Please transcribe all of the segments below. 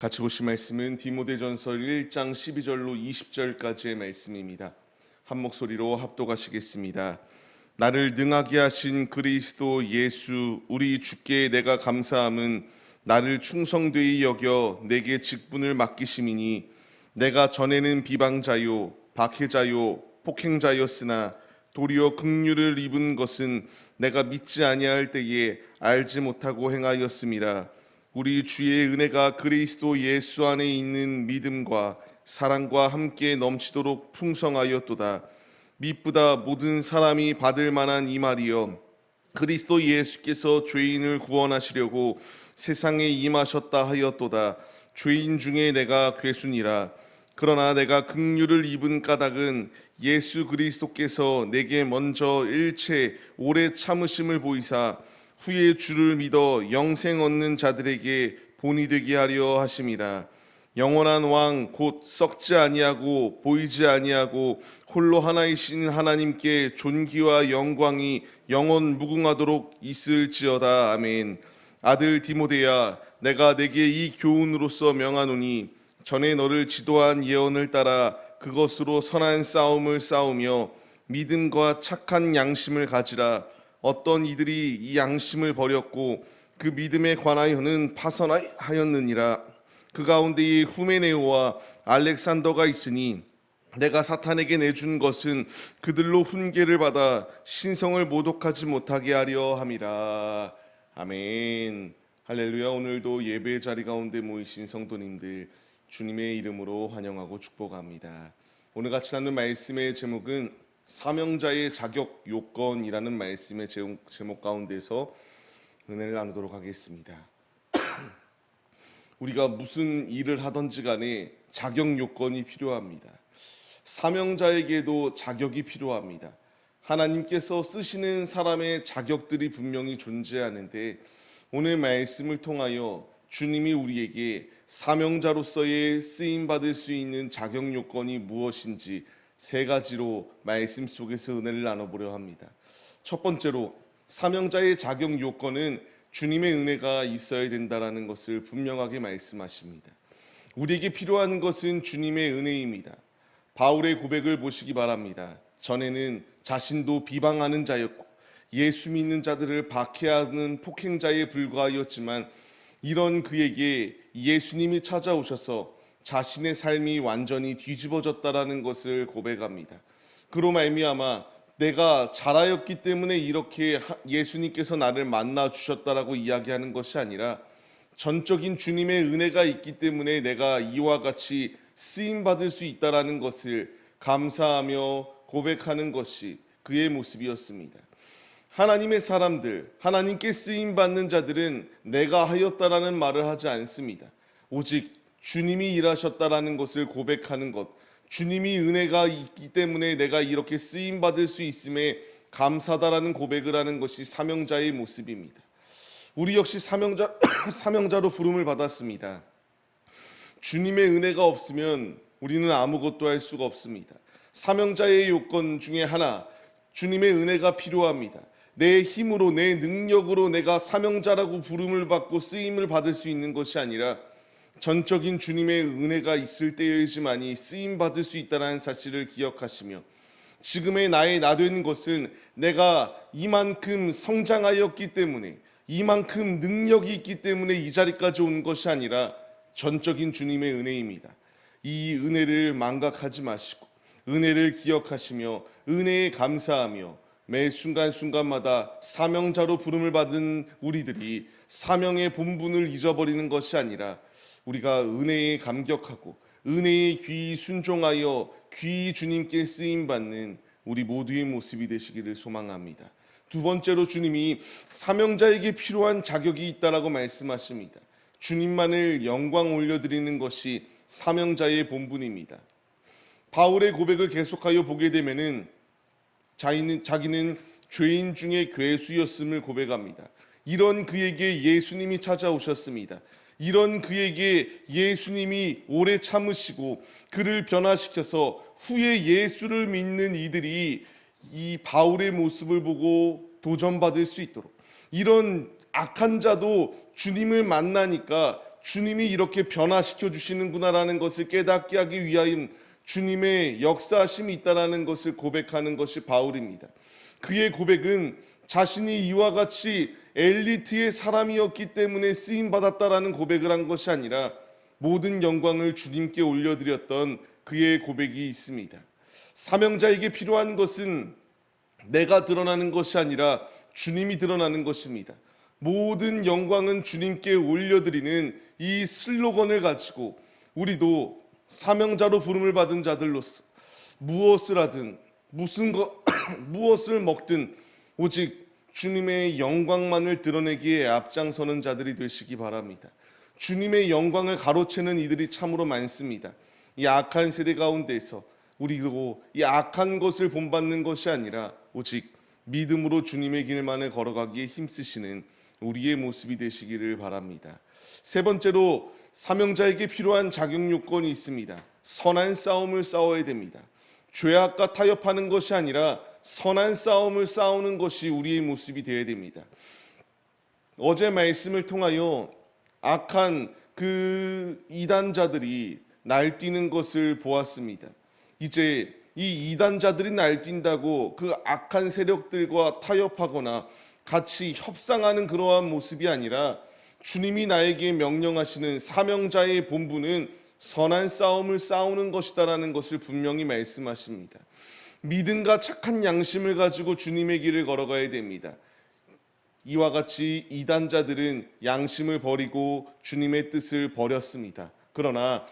같이 보실 말씀은 디모데전서 1장 12절로 20절까지의 말씀입니다. 한 목소리로 합독하시겠습니다. 나를 능하게 하신 그리스도 예수 우리 주께 내가 감사함은 나를 충성되이 여겨 내게 직분을 맡기심이니 내가 전에는 비방자요 박해자요 폭행자였으나 도리어 긍휼을 입은 것은 내가 믿지 아니할 때에 알지 못하고 행하였음이라. 우리 주의 은혜가 그리스도 예수 안에 있는 믿음과 사랑과 함께 넘치도록 풍성하였도다. 미쁘다 모든 사람이 받을 만한 이 말이여, 그리스도 예수께서 죄인을 구원하시려고 세상에 임하셨다 하였도다. 죄인 중에 내가 괴순이라. 그러나 내가 긍휼을 입은 까닭은 예수 그리스도께서 내게 먼저 일체 오래 참으심을 보이사 후에 주를 믿어 영생 얻는 자들에게 본이 되게 하려 하심이라. 영원한 왕 곧 썩지 아니하고 보이지 아니하고 홀로 하나이신 하나님께 존귀와 영광이 영원 무궁하도록 있을지어다. 아멘. 아들 디모데야, 내가 내게 이 교훈으로서 명하노니 전에 너를 지도한 예언을 따라 그것으로 선한 싸움을 싸우며 믿음과 착한 양심을 가지라. 어떤 이들이 이 양심을 버렸고 그 믿음에 관하여는 파선하였느니라. 그 가운데에 후메네오와 알렉산더가 있으니 내가 사탄에게 내준 것은 그들로 훈계를 받아 신성을 모독하지 못하게 하려 함이라. 아멘. 할렐루야. 오늘도 예배 자리 가운데 모이신 성도님들 주님의 이름으로 환영하고 축복합니다. 오늘 같이 나눈 말씀의 제목은 사명자의 자격 요건이라는 말씀의 제목 가운데서 은혜를 나누도록 하겠습니다. 우리가 무슨 일을 하든지 간에 자격 요건이 필요합니다. 사명자에게도 자격이 필요합니다. 하나님께서 쓰시는 사람의 자격들이 분명히 존재하는데 오늘 말씀을 통하여 주님이 우리에게 사명자로서의 쓰임받을 수 있는 자격 요건이 무엇인지 세 가지로 말씀 속에서 은혜를 나눠보려 합니다. 첫 번째로 사명자의 자격 요건은 주님의 은혜가 있어야 된다는 것을 분명하게 말씀하십니다. 우리에게 필요한 것은 주님의 은혜입니다. 바울의 고백을 보시기 바랍니다. 전에는 자신도 비방하는 자였고 예수 믿는 자들을 박해하는 폭행자에 불과하였지만 이런 그에게 예수님이 찾아오셔서 자신의 삶이 완전히 뒤집어졌다라는 것을 고백합니다. 그로 말미암아 내가 잘하였기 때문에 이렇게 예수님께서 나를 만나 주셨다라고 이야기하는 것이 아니라 전적인 주님의 은혜가 있기 때문에 내가 이와 같이 쓰임 받을 수 있다라는 것을 감사하며 고백하는 것이 그의 모습이었습니다. 하나님의 사람들, 하나님께 쓰임 받는 자들은 내가 하였다라는 말을 하지 않습니다. 오직 주님이 일하셨다라는 것을 고백하는 것, 주님이 은혜가 있기 때문에 내가 이렇게 쓰임 받을 수 있음에 감사다라는 고백을 하는 것이 사명자의 모습입니다. 우리 역시 사명자로 부름을 받았습니다. 주님의 은혜가 없으면 우리는 아무것도 할 수가 없습니다. 사명자의 요건 중에 하나, 주님의 은혜가 필요합니다. 내 힘으로 내 능력으로 내가 사명자라고 부름을 받고 쓰임을 받을 수 있는 것이 아니라 전적인 주님의 은혜가 있을 때여야지만이 쓰임 받을 수 있다는 사실을 기억하시며 지금의 나의 나된 것은 내가 이만큼 성장하였기 때문에 이만큼 능력이 있기 때문에 이 자리까지 온 것이 아니라 전적인 주님의 은혜입니다. 이 은혜를 망각하지 마시고 은혜를 기억하시며 은혜에 감사하며 매 순간순간마다 사명자로 부름을 받은 우리들이 사명의 본분을 잊어버리는 것이 아니라 우리가 은혜에 감격하고 은혜에 귀히 순종하여 귀히 주님께 쓰임받는 우리 모두의 모습이 되시기를 소망합니다. 두 번째로 주님이 사명자에게 필요한 자격이 있다라고 말씀하십니다. 주님만을 영광 올려드리는 것이 사명자의 본분입니다. 바울의 고백을 계속하여 보게 되면은 자기는 죄인 중에 괴수였음을 고백합니다. 이런 그에게 예수님이 찾아오셨습니다. 이런 그에게 예수님이 오래 참으시고 그를 변화시켜서 후에 예수를 믿는 이들이 이 바울의 모습을 보고 도전받을 수 있도록, 이런 악한 자도 주님을 만나니까 주님이 이렇게 변화시켜 주시는구나라는 것을 깨닫게 하기 위하여 주님의 역사하심이 있다라는 것을 고백하는 것이 바울입니다. 그의 고백은 자신이 이와 같이 엘리트의 사람이었기 때문에 쓰임 받았다라는 고백을 한 것이 아니라 모든 영광을 주님께 올려드렸던 그의 고백이 있습니다. 사명자에게 필요한 것은 내가 드러나는 것이 아니라 주님이 드러나는 것입니다. 모든 영광은 주님께 올려드리는 이 슬로건을 가지고 우리도 사명자로 부름을 받은 자들로서 무엇을 하든 무엇을 먹든 오직 주님의 영광만을 드러내기에 앞장서는 자들이 되시기 바랍니다. 주님의 영광을 가로채는 이들이 참으로 많습니다. 이 악한 세대 가운데서 우리도 이 악한 것을 본받는 것이 아니라 오직 믿음으로 주님의 길만을 걸어가기에 힘쓰시는 우리의 모습이 되시기를 바랍니다. 세 번째로 사명자에게 필요한 자격 요건이 있습니다. 선한 싸움을 싸워야 됩니다. 죄악과 타협하는 것이 아니라 선한 싸움을 싸우는 것이 우리의 모습이 되어야 됩니다. 어제 말씀을 통하여 악한 그 이단자들이 날뛰는 것을 보았습니다. 이제 이 이단자들이 날뛴다고 그 악한 세력들과 타협하거나 같이 협상하는 그러한 모습이 아니라 주님이 나에게 명령하시는 사명자의 본분은 선한 싸움을 싸우는 것이다라는 것을 분명히 말씀하십니다. 믿음과 착한 양심을 가지고 주님의 길을 걸어가야 됩니다. 이와 같이 이단자들은 양심을 버리고 주님의 뜻을 버렸습니다. 그러나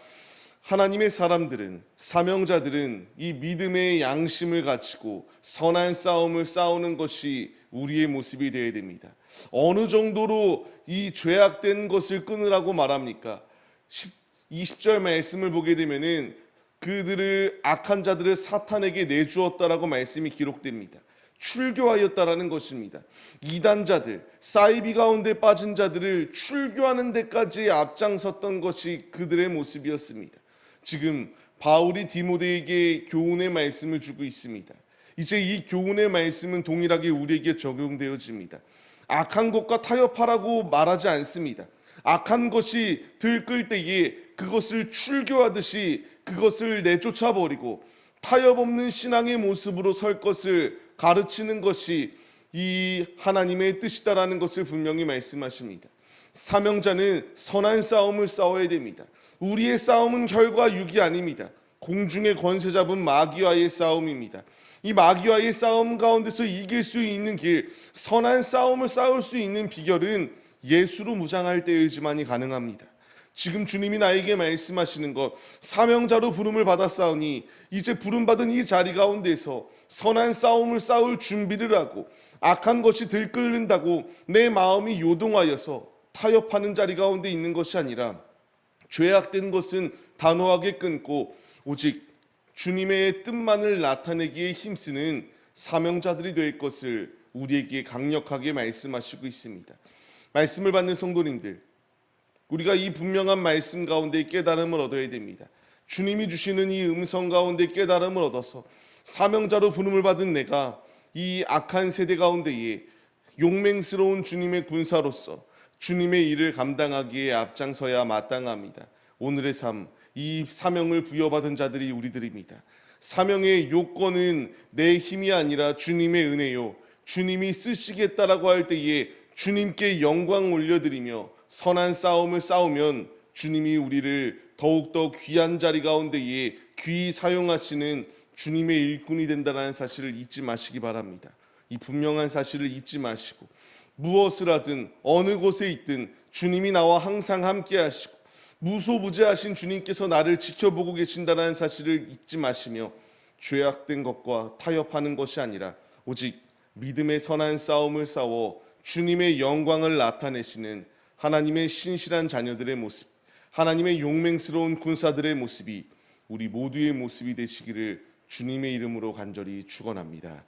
하나님의 사람들은, 사명자들은 이 믿음의 양심을 가지고 선한 싸움을 싸우는 것이 우리의 모습이 되어야 됩니다. 어느 정도로 이 죄악된 것을 끊으라고 말합니까? 20절 말씀을 보게 되면은 그들을 악한 자들을 사탄에게 내주었다라고 말씀이 기록됩니다. 출교하였다라는 것입니다. 이단자들, 사이비 가운데 빠진 자들을 출교하는 데까지 앞장섰던 것이 그들의 모습이었습니다. 지금 바울이 디모데에게 교훈의 말씀을 주고 있습니다. 이제 이 교훈의 말씀은 동일하게 우리에게 적용되어집니다. 악한 것과 타협하라고 말하지 않습니다. 악한 것이 들끓 때에 그것을 출교하듯이 그것을 내쫓아 버리고 타협 없는 신앙의 모습으로 설 것을 가르치는 것이 이 하나님의 뜻이다라는 것을 분명히 말씀하십니다. 사명자는 선한 싸움을 싸워야 됩니다. 우리의 싸움은 혈과 육이 아닙니다. 공중의 권세 잡은 마귀와의 싸움입니다. 이 마귀와의 싸움 가운데서 이길 수 있는 길, 선한 싸움을 싸울 수 있는 비결은 예수로 무장할 때이지만이 가능합니다. 지금 주님이 나에게 말씀하시는 것, 사명자로 부름을 받았사오니 이제 부름받은 이 자리 가운데서 선한 싸움을 싸울 준비를 하고 악한 것이 들끓는다고 내 마음이 요동하여서 타협하는 자리 가운데 있는 것이 아니라 죄악된 것은 단호하게 끊고 오직 주님의 뜻만을 나타내기에 힘쓰는 사명자들이 될 것을 우리에게 강력하게 말씀하시고 있습니다. 말씀을 받는 성도님들, 우리가 이 분명한 말씀 가운데 깨달음을 얻어야 됩니다. 주님이 주시는 이 음성 가운데 깨달음을 얻어서 사명자로 부름을 받은 내가 이 악한 세대 가운데에 용맹스러운 주님의 군사로서 주님의 일을 감당하기에 앞장서야 마땅합니다. 오늘의 삶, 이 사명을 부여받은 자들이 우리들입니다. 사명의 요건은 내 힘이 아니라 주님의 은혜요, 주님이 쓰시겠다라고 할 때에 주님께 영광 올려드리며 선한 싸움을 싸우면 주님이 우리를 더욱더 귀한 자리 가운데에 귀히 사용하시는 주님의 일꾼이 된다는 사실을 잊지 마시기 바랍니다. 이 분명한 사실을 잊지 마시고 무엇을 하든 어느 곳에 있든 주님이 나와 항상 함께 하시고 무소부재하신 주님께서 나를 지켜보고 계신다는 사실을 잊지 마시며 죄악된 것과 타협하는 것이 아니라 오직 믿음의 선한 싸움을 싸워 주님의 영광을 나타내시는 하나님의 신실한 자녀들의 모습, 하나님의 용맹스러운 군사들의 모습이 우리 모두의 모습이 되시기를 주님의 이름으로 간절히 축원합니다.